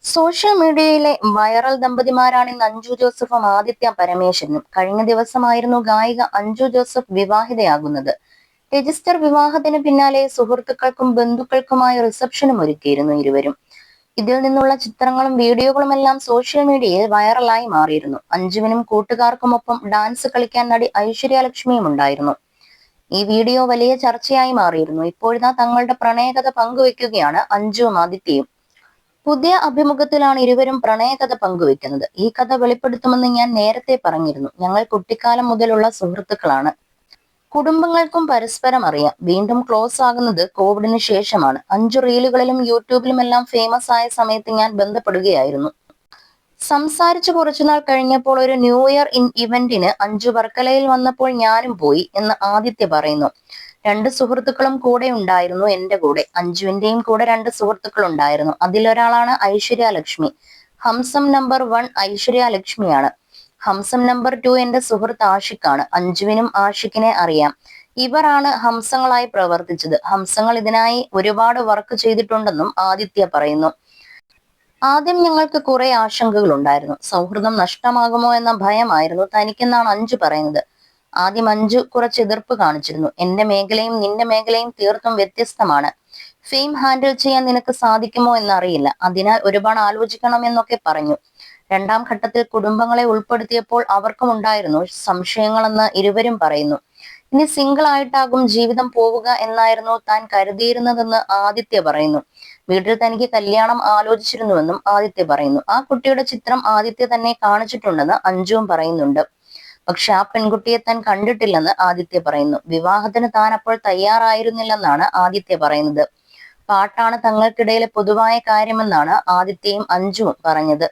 Social മീഡിയയിലെ viral ദമ്പതിമാരാണ് ഇന്ന് അഞ്ജു ജോസഫും ആദിത്യ പരമേശ്വരനും. കഴിഞ്ഞ ദിവസമായിരുന്നു ഗായിക അഞ്ജു ജോസഫ് വിവാഹിതയാകുന്നത്. രജിസ്റ്റർ വിവാഹത്തിന് പിന്നാലെ സുഹൃത്തുക്കൾക്കും ബന്ധുക്കൾക്കുമായി റിസപ്ഷനും ഒരുക്കിയിരുന്നു ഇരുവരും. ഇതിൽ നിന്നുള്ള ചിത്രങ്ങളും വീഡിയോകളുമെല്ലാം സോഷ്യൽ മീഡിയയിൽ വൈറലായി മാറിയിരുന്നു. അഞ്ജുവിനും കൂട്ടുകാർക്കുമൊപ്പം ഡാൻസ് കളിക്കാൻ നടി ഐശ്വര്യ ലക്ഷ്മിയും ഉണ്ടായിരുന്നു. ഈ വീഡിയോ വലിയ ചർച്ചയായി മാറിയിരുന്നു. ഇപ്പോഴിതാ തങ്ങളുടെ പ്രണയകഥ പങ്കുവെക്കുകയാണ് അഞ്ജുവും ആദിത്യയും. പുതിയ അഭിമുഖത്തിലാണ് ഇരുവരും പ്രണയകഥ പങ്കുവെക്കുന്നത്. ഈ കഥ വെളിപ്പെടുത്തുമെന്ന് ഞാൻ നേരത്തെ പറഞ്ഞിരുന്നു. ഞങ്ങൾ കുട്ടിക്കാലം മുതലുള്ള സുഹൃത്തുക്കളാണ്. കുടുംബങ്ങൾക്കും പരസ്പരം അറിയാം. വീണ്ടും ക്ലോസ് ആകുന്നത് കോവിഡിന് ശേഷമാണ്. 5 റീലുകളിലും യൂട്യൂബിലുമെല്ലാം ഫേമസ് ആയ സമയത്ത് ഞാൻ ബന്ധപ്പെടുകയായിരുന്നു. സംസാരിച്ചു കുറച്ചുനാൾ കഴിഞ്ഞപ്പോൾ ഒരു ന്യൂ ഇയർ ഇവന്റിന് അഞ്ജു വർക്കലയിൽ വന്നപ്പോൾ ഞാനും പോയി എന്ന് ആദിത്യ പറയുന്നു. 2 സുഹൃത്തുക്കളും കൂടെ ഉണ്ടായിരുന്നു. എന്റെ കൂടെ അഞ്ജുവിന്റെയും കൂടെ 2 സുഹൃത്തുക്കൾ ഉണ്ടായിരുന്നു. അതിലൊരാളാണ് ഐശ്വര്യ ലക്ഷ്മി. ഹംസം നമ്പർ 1 ഐശ്വര്യ ലക്ഷ്മിയാണ്. ഹംസം നമ്പർ 2 എന്റെ സുഹൃത്ത് ആഷിഖാണ്. അഞ്ജുവിനും ആഷിഖിനെ അറിയാം. ഇവരാണ് ഹംസങ്ങളായി പ്രവർത്തിച്ചത്. ഹംസങ്ങൾ ഇതിനായി ഒരുപാട് വർക്ക് ചെയ്തിട്ടുണ്ടെന്നും ആദിത്യ പറയുന്നു. ആദ്യം ഞങ്ങൾക്ക് കുറെ ആശങ്കകൾ ഉണ്ടായിരുന്നു. സൗഹൃദം നഷ്ടമാകുമോ എന്ന ഭയമായിരുന്നു തനിക്കെന്നാണ് അഞ്ജു പറയുന്നത്. ആദ്യം അഞ്ജു കുറച്ച് എതിർപ്പ് കാണിച്ചിരുന്നു. എന്റെ മേഖലയും നിന്റെ മേഖലയും തീർത്തും വ്യത്യസ്തമാണ്. ഫെയിം ഹാൻഡിൽ ചെയ്യാൻ നിനക്ക് സാധിക്കുമോ എന്നറിയില്ല. അതിനാൽ ഒരുപാട് ആലോചിക്കണം എന്നൊക്കെ പറഞ്ഞു. 2ാം ഘട്ടത്തിൽ കുടുംബങ്ങളെ ഉൾപ്പെടുത്തിയപ്പോൾ അവർക്കും ഉണ്ടായിരുന്നു സംശയങ്ങളെന്ന് ഇരുവരും പറയുന്നു. ഇനി സിംഗിൾ ആയിട്ടാകും ജീവിതം പോവുക എന്നായിരുന്നു താൻ കരുതിയിരുന്നതെന്ന് ആദിത്യ പറയുന്നു. വീട്ടിൽ തനിക്ക് കല്യാണം ആലോചിച്ചിരുന്നുവെന്നും ആദിത്യ പറയുന്നു. ആ കുട്ടിയുടെ ചിത്രം ആദിത്യ തന്നെ കാണിച്ചിട്ടുണ്ടെന്ന് അഞ്ജുവും പറയുന്നുണ്ട്. പക്ഷെ ആ പെൺകുട്ടിയെ താൻ കണ്ടിട്ടില്ലെന്ന് ആദിത്യ പറയുന്നു. വിവാഹത്തിന് താൻ അപ്പോൾ തയ്യാറായിരുന്നില്ലെന്നാണ് ആദിത്യ പറയുന്നത്. പാട്ടാണ് തങ്ങൾക്കിടയിലെ പൊതുവായ കാര്യമെന്നാണ് ആദിത്യയും അഞ്ജുവും പറഞ്ഞത്.